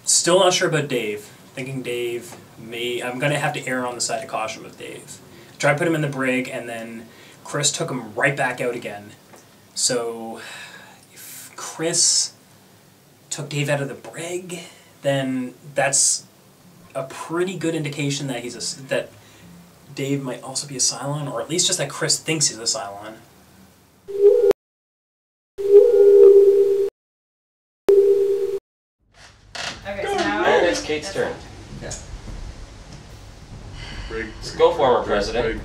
Still not sure about Dave. Thinking Dave may... I'm going to have to err on the side of caution with Dave. Try to put him in the brig, and then Chris took him right back out again. So, if Chris took Dave out of the brig, then that's a pretty good indication that that Dave might also be a Cylon, or at least just that Chris thinks he's a Cylon. Okay, so now it's Kate's turn. Yeah. Go former president.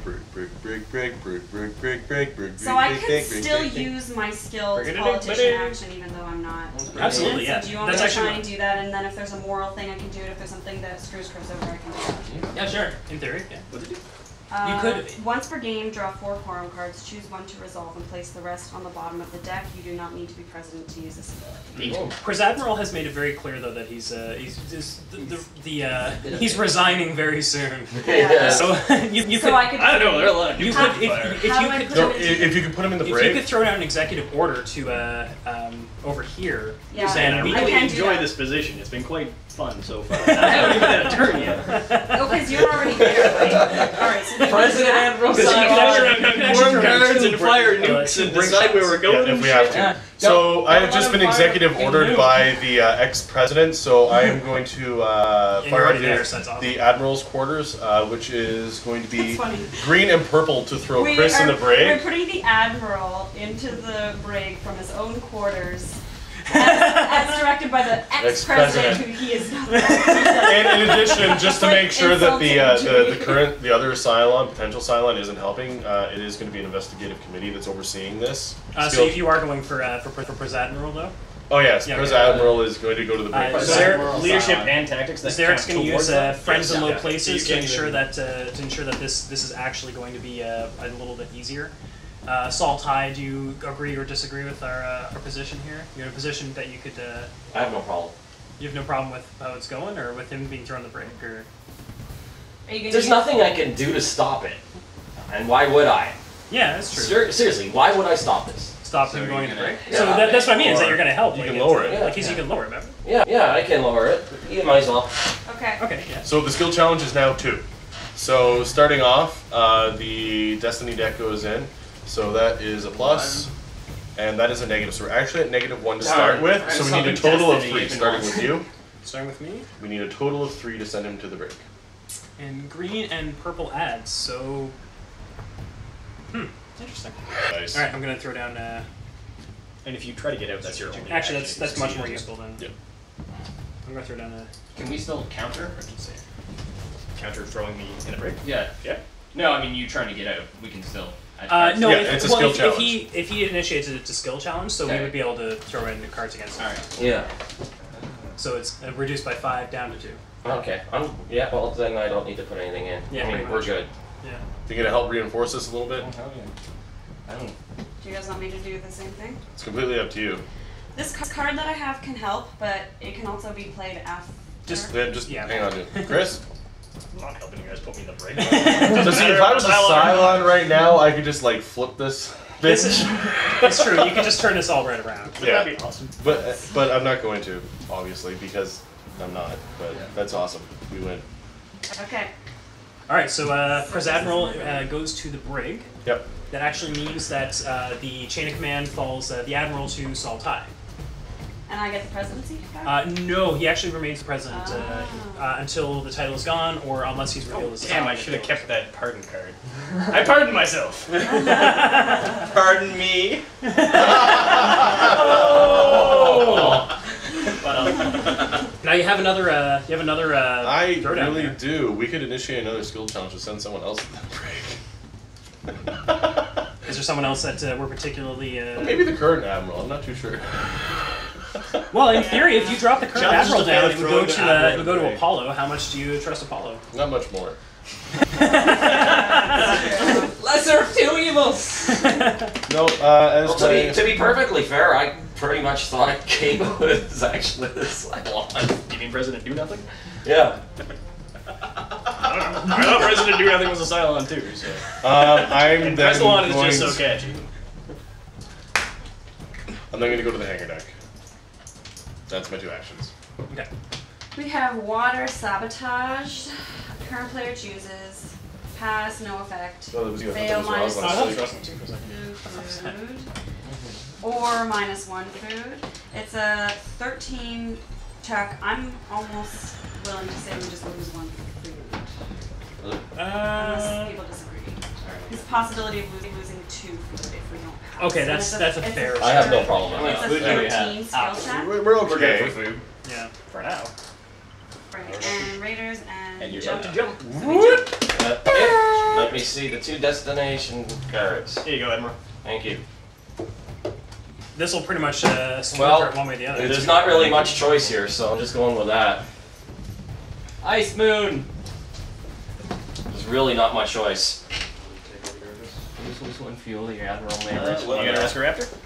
So I could still use my skilled politician action even though I'm not. Absolutely, yeah. So do you want me to try and do that, and then if there's a moral thing I can do it, if there's something that screws Chris over I can do it? Yeah, sure. In theory, yeah. What did you do? You could. Once per game, draw 4 quorum cards, choose one to resolve, and place the rest on the bottom of the deck. You do not need to be president to use this ability. Chris Admiral has made it very clear, though, that he's resigning very soon. Yeah. So you could. I could. I don't know. There are a lot of You people could If you could put him in the if break. you could throw down an executive order to over here. Yeah. And I we really can do enjoy that. this position. It's been quite fun so far. I haven't even had a turn yet. Oh, because you're already there, right? Alright, so President Admiral Because you can Cylon. actually form cards and fire nukes and decide where we're going. Yeah, if we have to. Yeah. So I have just been executive ordered by the ex-president, so I am going to fire already up there, so that's awesome. the Admiral's quarters, which is going to be That's funny. green and purple to throw Chris in the We're brig. putting the Admiral into the brig from his own quarters, as directed by the ex-president, who he is not. And in addition, just to Like make sure that the insulting the other Cylon, potential Cylon, isn't helping, it is going to be an investigative committee that's overseeing this. So if you are going for Pres Admiral, though. Oh yes, Yeah, Pres okay. Admiral is going to go to the brig. So there leadership and tactics that Derek's count going to use towards that? friends in low Yeah. places You to can't ensure even- that this is actually going to be a little bit easier. Salt High, do you agree or disagree with our position here? You're in a position that you could. I have no problem. You have no problem with how it's going, or with him being thrown in the break, or. Are you gonna There's use- nothing I can do to stop it. And why would I? Yeah, that's true. Seriously, why would I stop this? Stop So him going in you're the break. gonna- So Yeah. that's what I mean, is that Or you're going to help. you like, can lower it. Like, you can lower it, remember? Yeah, I can lower it. You might as well. Okay. Okay, yeah. So the skill challenge is now 2. So starting off, the Destiny deck goes in. So that is a plus, and that is a negative. So we're actually at -1 to start with. So we need a total of 3. Starting with you, Starting with me. we need a total of 3 to send him to the break. And green and purple adds, so. Interesting. Nice. Alright, I'm going to throw down. And if you try to get out, that's your only Actually, action. that's much more Succeed. useful then. Yep. I'm going to throw down a. Can we still counter? Or just say? Counter throwing me in a break. Yeah. Yeah. No, I mean you trying to get out. We can still. No, Yeah, if, it's a well, skill if, challenge. if he initiates it, it's a skill challenge, so we Okay. would be able to throw in the cards against him. All right. Yeah. So it's reduced by 5 down to 2. Okay. Yeah, well, then I don't need to put anything in. Yeah, I mean, pretty we're much. good. Yeah. You're gonna help reinforce this a little bit. Hell yeah. I don't. Do you guys want me to do the same thing? It's completely up to you. This card that I have can help, but it can also be played after. Just- Then just Yeah. hang on to it. Chris. I'm not helping you guys put me in the break. So see, if I was a Cylon right now, I could just like flip this. This is, it's true, you can just turn this all right around. Yeah. That'd be awesome. But I'm not going to, obviously, because I'm not. But that's awesome. We win. Okay. Alright, so Pres Admiral goes to the brig. Yep. That actually means that the chain of command falls the Admiral to Salt High. And I get the presidency back? No, he actually remains the president until the title is gone, or unless he's revealed as Damn, I should have kept that pardon card. I pardon myself. Pardon me. Now you have another. I throwdown really there. do. We could initiate another skill challenge to send someone else to the break. Is there someone else that we're particularly? Maybe the current admiral. I'm not too sure. Well, in theory, if you drop the current Challenges admiral the down fair and we throw go the to admiral we go to break. Apollo, how much do you trust Apollo? Not much more. Lesser of 2 evils! No. Well, to be perfectly fair, I pretty much thought Kate was actually the Cylon. You mean President Do Nothing? Yeah. I thought President Do Nothing was a Cylon too, so. I'm And then Cylon is going just so catchy. I'm then going to go to the hangar deck. That's my 2 actions. Okay. We have water sabotage. Current player chooses. Pass, no effect. Oh, that was you. I Fail, thought that was minus what I was trust gonna me too for a second. two food. Or minus 1 food. It's a 13 check. I'm almost willing to say we just lose 1 food. Unless people disagree. There's a possibility of losing 2 food if we don't pass. Okay, And that's a fair. I have no problem with It's that. a Food do we have? 13 skill check. We're We're okay. good for food. Yeah. For now. Right, and Raiders and you're jump. about to jump. Let me see the 2 destination cards. Here you go, Admiral. Thank you. This will pretty much split Well, it one way or the other. There's not really much choice here, so I'm just going with that. Ice Moon! There's really not much choice. Lose 1 fuel, your Admiral damage. You got a Rescue Raptor?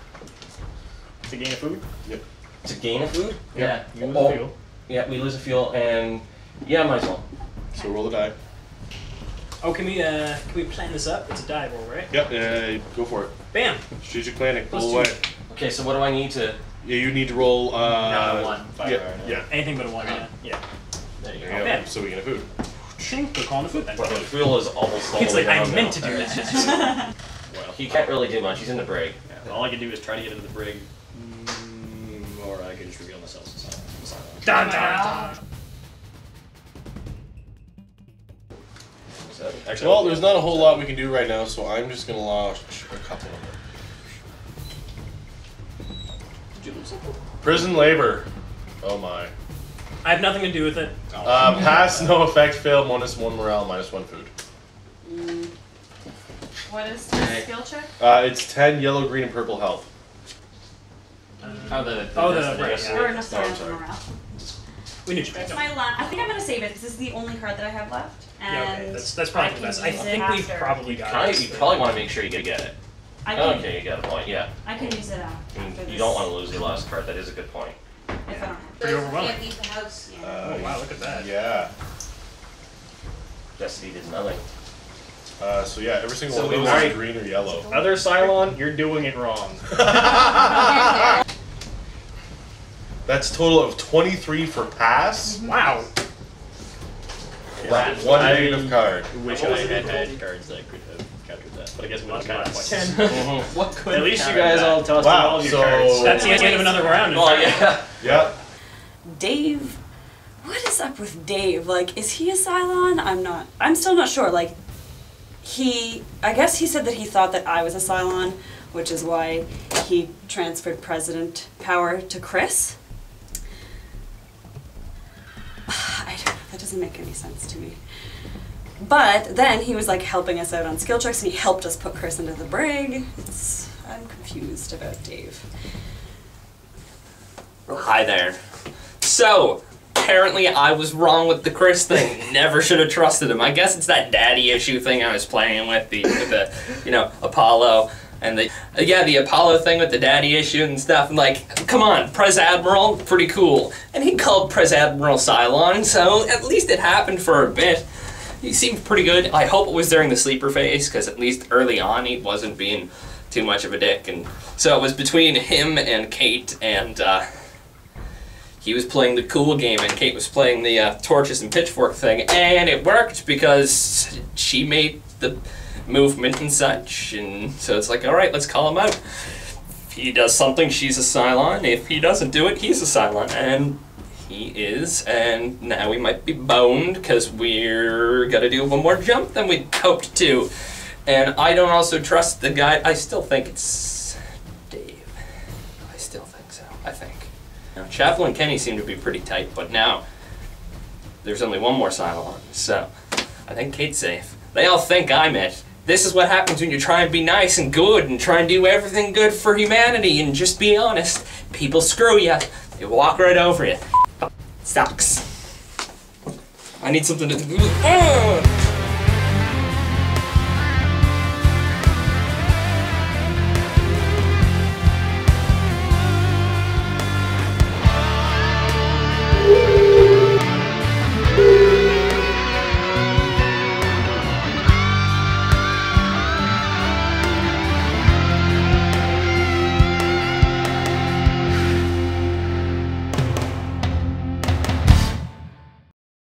To gain a food? To gain a food? Yeah. You lose Oh. a fuel. Yeah, we lose a fuel, and yeah, might as well. So roll the die. Oh, can we plan this up? It's a die roll, right? Yep, go for it. Bam! Strategic planning, Plus pull 2. away. Okay, so what do I need to... Yeah, you need to roll, Not a 1. yeah. Anything but a 1, yeah. There you There go. you go. Bam. So we get a food. Ching, we're calling the food then. Well, the fuel is almost all It's the way like, I down meant now. to do that. Well, He can't really do much, he's in the brig. yeah, all I can do is try to get into the brig. Or I can just reveal myself as a silent. Dun, dun, dun. Actually, Well, there's not a whole lot we can do right now, so I'm just gonna launch a couple of them. Did you lose something? Prison labor. Oh my. I have nothing to do with it. Pass, no effect, fail, -1 morale, -1 food. What is the skill check? It's 10 yellow, green, and purple health. Oh, the right, yeah. Or no, Oh, sorry, I'm sorry. morale. We need to It's check. my last. I think I'm gonna save it because this is the only card that I have left. And Yeah, okay, that's probably the can best. I use it think we after. probably got it. You probably want to make sure you get it. I can, Okay, you got a point, yeah. I can use it after You this. don't want to lose your last card, that is a good point. If I don't have Pretty overwhelming. Can't leave the house. yeah. Oh wow, look at that. Yeah. Destiny did nothing. So yeah, every single So one of we those might- is green or yellow. Other Cylon, you're doing it wrong. That's a total of 23 for pass. Wow. That one negative card. Wish I had cards that could have countered that, but I guess we don't kind of points. What could At least you guys all tossed Wow, all of your so- cards. That's the end of another round. in Oh, fact. yeah. Yep. Dave, what is up with Dave? Like, is he a Cylon? I'm still not sure. Like, I guess he said that he thought that I was a Cylon, which is why he transferred president power to Chris. That doesn't make any sense to me. But then he was like helping us out on skill checks and he helped us put Chris into the brig. I'm confused about Dave. Hi there. So, apparently I was wrong with the Chris thing. Never should have trusted him. I guess it's that daddy issue thing I was playing with the Apollo. And the Apollo thing with the daddy issue and stuff. I'm like, come on, Pres Admiral, pretty cool. And he called Pres Admiral Cylon, so at least it happened for a bit. He seemed pretty good. I hope it was during the sleeper phase, because at least early on he wasn't being too much of a dick. And so it was between him and Kate, and he was playing the cool game, and Kate was playing the torches and pitchfork thing, and it worked because she made the movement and such, and so it's like, alright, let's call him out. If he does something, she's a Cylon. If he doesn't do it, he's a Cylon, and he is, and now we might be boned, because we're gonna do one more jump than we'd hoped to. And I don't also trust the guy. I still think it's Dave. I still think so, I think. Now, Chaplain and Kenny seem to be pretty tight, but now there's only one more Cylon, so I think Kate's safe. They all think I'm it. This is what happens when you try and be nice and good and try and do everything good for humanity and just be honest. People screw you. They walk right over you. Sucks. I need something to...